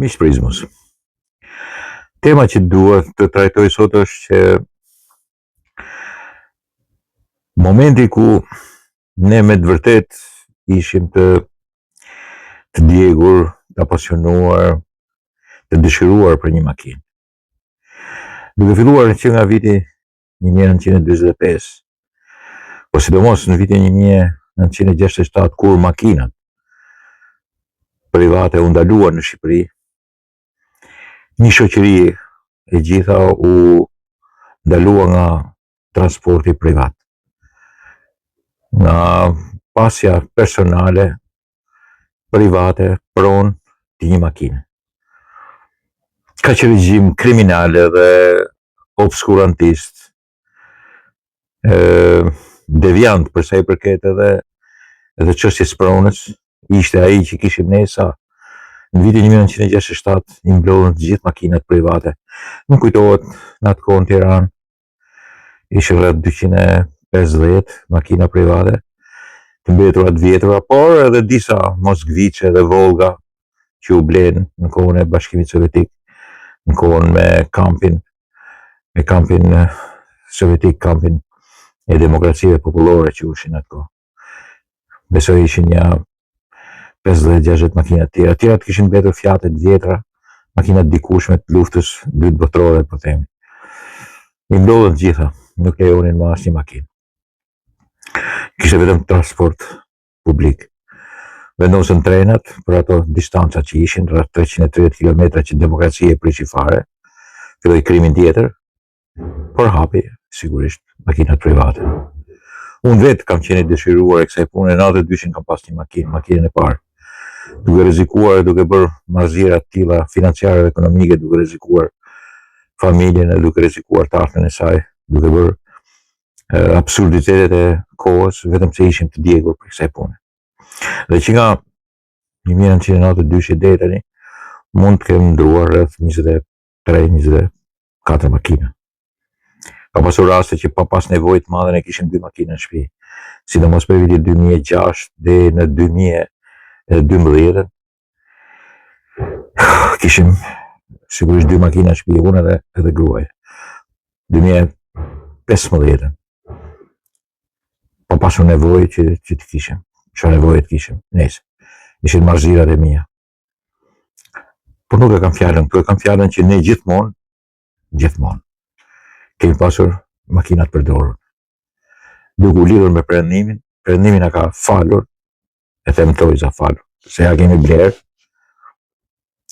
Miq Prizmos. Tema që duhet të trajtoj sot është që momenti ku ne me të vërtet ishim të djegur, të apasionuar, të dëshiruar për një makinë. Duke filluar që nga viti 1945, por sidomos në vitin 1967, kur makinat private u ndaluan në Shqipëri, një shoqëri e gjitha u ndalua nga transporti privat, nga pasja personale private pronë të një makine. Ka që regjim kriminale dhe obskurantist, deviant përsa i përket edhe çështjes pronës, ishte ai që kishim ne sa në vitin 1967 i mblodhën të gjithë makinat private. Më kujtohet në atë kohë në Tiranë ishte rreth 250 makina private, të mbetura të vjetra, por edhe disa Moskvice dhe Volga që u blenë në kohën e Bashkimit Sovjetik, në kohën me kampin sovjetik, kampin e demokracive popullore që ushin atë kohë. Besoj ishin një 50-60 makina të tjera. Tjerat kishin mbetur Fiatet vjetra, makinat dikushme të luftës dytë botërore, po themi. I mblodhen të gjitha, nuk lejonin më asnjë makinë. Kishte vetëm transport publik. Vendosën trenat për ato distanca që ishin, rreth 330 km që demokracia e prishi fare, filloi krimin tjetër, por hapi sigurisht makinat private. Unë vetë kam qenë i dëshiruar e kësaj pune, në 92 kam pas një makinën e parë, duke rrezikuar, duke bërë marrëzira të tilla financiare dhe ekonomike, duke rrezikuar familjen e duke rrezikuar të ardhmen e saj, duke bërë absurditetet e kohës, vetëm se ishim të djegur për kësaj pune. Dhe që nga 1992 deri tani, mund të kem ndruar rreth 23-24 makina. Ka pasur raste që pa pas nevojë të madhe ne kishim 2 makina në shtëpi, sidomos për vitin 2006 deri në 2012. Kishim sigurisht 2 makina në shtëpi, unë edhe gruaja. 2015 pa pasur nevojë që të kishim, çfarë nevoje të kishim, nëse ishin marrëzirat e mia. Por nuk e kam fjalën, këtu e kam fjalën që ne gjithmonë kemi pasur makinat përdorur. Duke u lidhur me perëndimin, perëndimi na ka falur, e them tojza falur, se ja kemi bler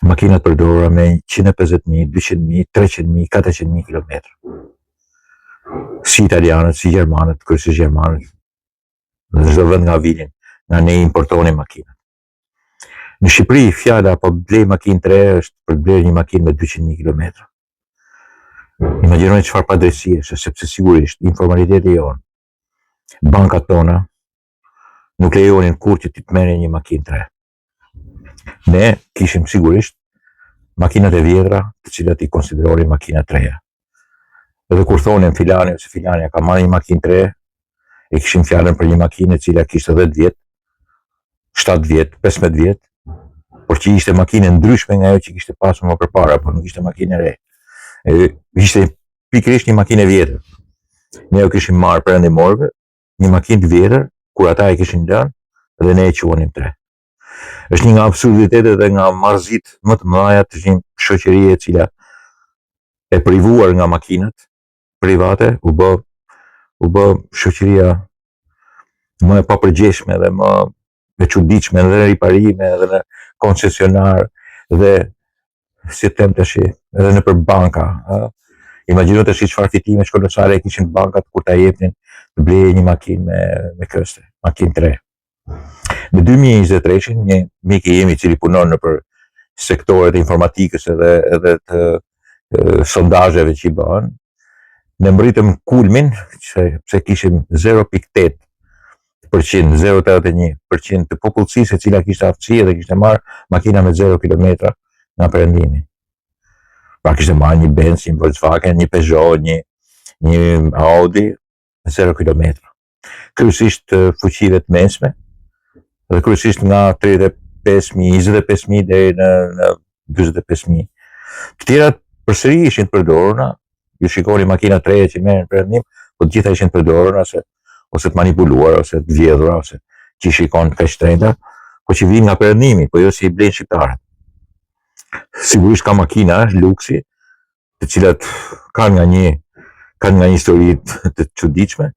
makinat përdorura me 150.000, 200.000, 300.000, 400.000 kilometra. Si italianët, si gjermanët, kryesisht gjermanët, në çdo vend nga vinin, nga ne importonin makinat. Në Shqipëri fjala po blej makinë të re është për të bler një makinë me 200.000 kilometra. Imagjinoni çfarë padrejësie është, sepse sigurisht informaliteti jonë, bankat tona nuk lejonin kur që ti të merrni një makinë të re. Ne kishim sigurisht makinat e vjetra, të cilat i konsideronin makina të reja. Edhe kur thonin filani ose filania ka marrë një makinë të re, e kishim fjalën për një makinë e cila kishte 10 vjet, 7 vjet, 15 vjet, por që ishte makinë ndryshme nga ajo që kishte pasur më përpara, por nuk ishte makinë e re. Ishte pikërisht një makinë e vjetër. Ne u kishim marrë perëndimorëve një makinë të vjetër, kur ata e kishin lënë dhe ne e quanim të re. Është një nga absurditetet dhe nga marrëzit më të mëdha të një shoqërie e cila e privuar nga makinat private u bë shoqëria më e papërgjeshme dhe më e çuditshme edhe në riparime, edhe në koncesionar dhe si them tash, edhe në për banka. Imagjino tash çfarë fitime kolosale kishin bankat kur ta jepnin të blejë një makinë me këste, makinë të re. Në 2023, një mik i jemi i cili punon në për sektoret e informatikës edhe të sondazheve që i bëhen, ne mbritëm kulmin se kishim 0.8%, 0.81% të popullsisë e cila kishte aftësi dhe kishte marrë makina me 0 kilometra nga perëndimi. Pra kishte marrë një Benz, një Volkswagen, një Peugeot, një Audi, 0 kilometra. Kryesisht fuqive të mesme, dhe kryesisht nga 35.000, 25.000 deri në 45.000. Të tjerat përsëri ishin të përdorura, ju shikoni makina 3 që merren në perëndim, po të gjitha ishin të përdorura ose të manipuluara, ose të vjedhura, ose që shikon kaq shtrenjta, po që vinë nga perëndimi, po jo si i blejnë shqiptarët. Sigurisht ka makina luksi, të cilat kanë nga një histori të çuditshme,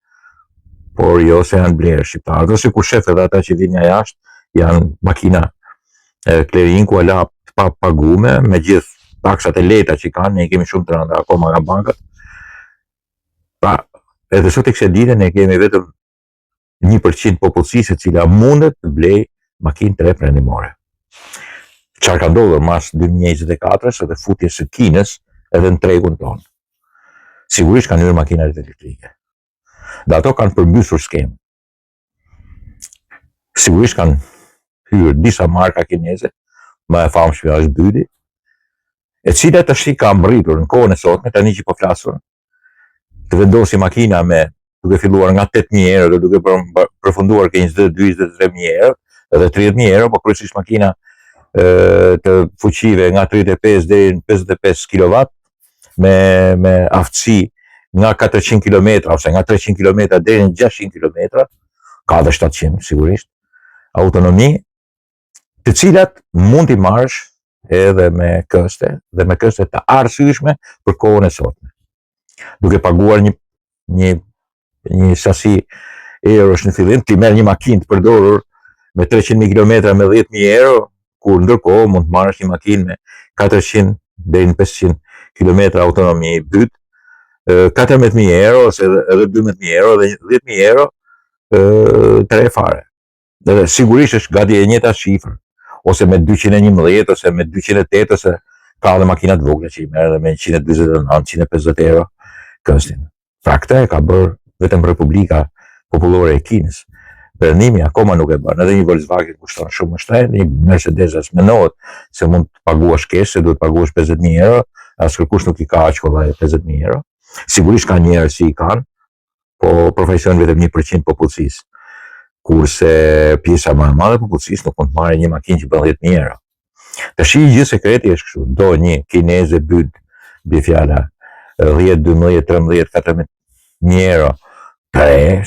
por jo se janë blerë shqiptarët, ose kur shef edhe ata që vinë nga jashtë, janë makina klerin ku ala pa pagume, me gjithë taksat e leta që kanë, ne i kemi shumë të rënda akoma nga bankat. Pra, edhe sot e kësaj dite ne kemi vetëm 1% popullsisë e cila mundet të blej makinë 3 perëndimore. Çfarë ka ndodhur mas 2024-s edhe futjes së Kinës edhe në tregun tonë. Sigurisht kanë hyrë makinat elektrike. Dhe ato kanë përmbysur skemën. Sigurisht kanë hyrë disa marka kineze, më e famshme është Bydi, e cila tash ka mbërritur në kohën e sotme, tani që po flasun, të vendosi makina duke filluar nga 8.000 euro dhe duke përfunduar ke 22-23.000 euro edhe 30.000 euro, po kryesisht makina të fuqive nga 35 deri në 55 kW me aftësi nga 400 km ose nga 300 km deri në 600 km, ka dhe 700 sigurisht, autonomi, të cilat mund t'i marrësh edhe me këste të arsyeshme për kohën e sotme. Duke paguar një sasi eurosh në fillim, ti merr një makinë të përdorur me 300.000 km me 10.000 euro, kur ndërkohë mund të marrësh një makinë me 400 deri në 500 km autonomi byt, 14.000 euro ose edhe 12.000 euro dhe 10.000 euro tre fare. Dhe sigurisht është gati e njëjta shifër, ose me 211 ose me 208, ose ka edhe makinat vogla që i merr edhe me 149-150 euro këstin. Pra këtë e ka bërë vetëm Republika Popullore e Kinës. Perëndimi akoma nuk e bën. Edhe një Volkswagen kushton shumë më shtrenjtë, një Mercedes as menohet se mund të paguash kesh, se duhet të paguash 50.000 euro, as kërkush nuk i ka aq kollaj 50.000 euro. Sigurisht ka njerëz që i kanë, po përfaqësojnë vetëm 1% popullsisë. Kurse pjesa më e madhe e popullsisë nuk mund të marrë një makinë që bën 10.000 euro. Tash gjë sekreti është kështu, do një kineze byt, bi fjala 10, 12, 13, 14.000 euro,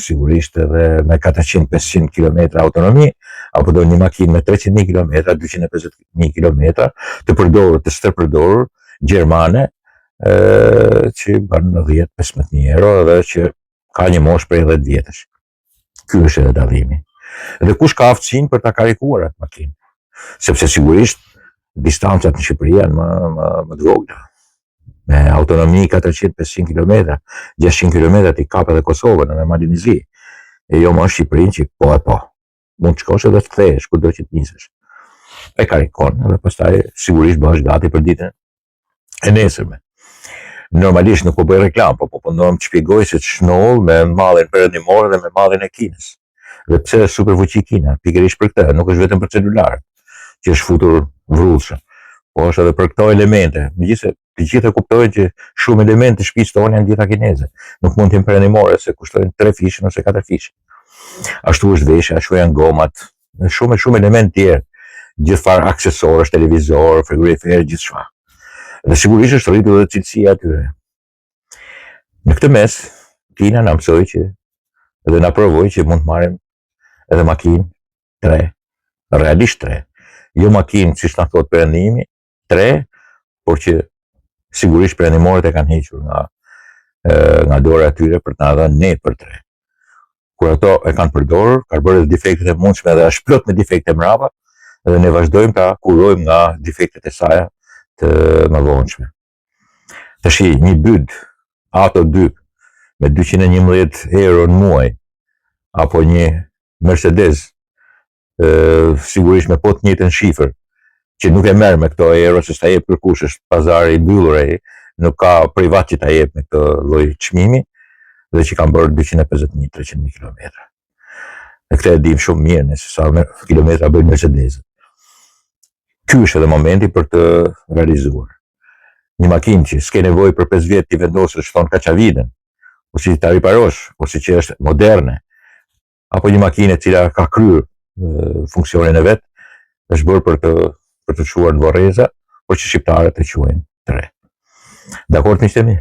sigurisht edhe me 400-500 km autonomi, apo do një makinë me 300.000 km, 250.000 km, të përdorur, të stërpërdorur, gjermane, që bën 10-15.000 euro dhe që ka një moshë prej 10 vjetësh. Ky është edhe dallimi. Dhe kush ka aftësinë për ta karikuar atë makinë? Sepse sigurisht distancat në Shqipëri janë më të vogla. Me autonomi 400-500 km, 600 km ti kap edhe Kosovën edhe Malinizi. E jo më është Shqipërinë që po e po. Mund të shkosh edhe të kthehesh kudo që të nisesh. E karikon edhe pastaj sigurisht bëhesh gati për ditën e nesërme. Normalisht nuk po bëj reklam, po punojmë të shpjegoj se ç'shnoll me mallin perëndimor dhe me mallin e Kinës. Dhe pse është superfuqi Kina? Pikërisht për këtë, nuk është vetëm për celularët, që është futur vrullshëm, po është edhe për këto elemente. Megjithëse të gjithë e kuptojnë që shumë elemente të shtëpisë tonë janë gjitha kineze. Nuk mund të jenë perëndimore se kushtojnë 3 fishin ose 4 fishin. Ashtu është veshja, ashtu janë gomat, shumë elementë tjerë, gjithfarë aksesorësh, televizor, frigorifer, gjithçka. Dhe sigurisht është rritur edhe cilësia atyre. Në këtë mes, Kina na mësoi që dhe na provoi që mund të marrim edhe makinë 3, realisht 3. Jo makinë siç na thot perëndimi, 3, por që sigurisht perëndimorët e kanë hequr nga dora e tyre për të na dhënë ne për 3. Kur ato e kanë përdorur, kanë bërë defektet e mundshme dhe është plot me defekte mbrapa, dhe ne vazhdojmë ta kurojmë nga defektet e saj të mëdhenjshme. Tash një byt Ato 2 me 211 euro në muaj, apo një Mercedes sigurisht me po të njëjtën shifër, që nuk e merr me këto euro se ta jep kërkush, është pazari i mbyllur ai, nuk ka privat që ta jep me këtë lloj çmimi, dhe që kanë bërë 250.000-300.000 km. Dhe këtë e dim shumë mirë nëse sa kilometra bëjnë Mercedes. Ky është edhe momenti për të realizuar. Një makinë që s'ke nevojë për 5 vjet t'i vendosësh thon kaçavidën, ose ta riparosh, ose që është moderne, apo një makinë e cila ka kryer funksionin e vet, është bërë për të çuar në vorreza, por që shqiptarët e quajnë tre. Dakord miqtë e mi?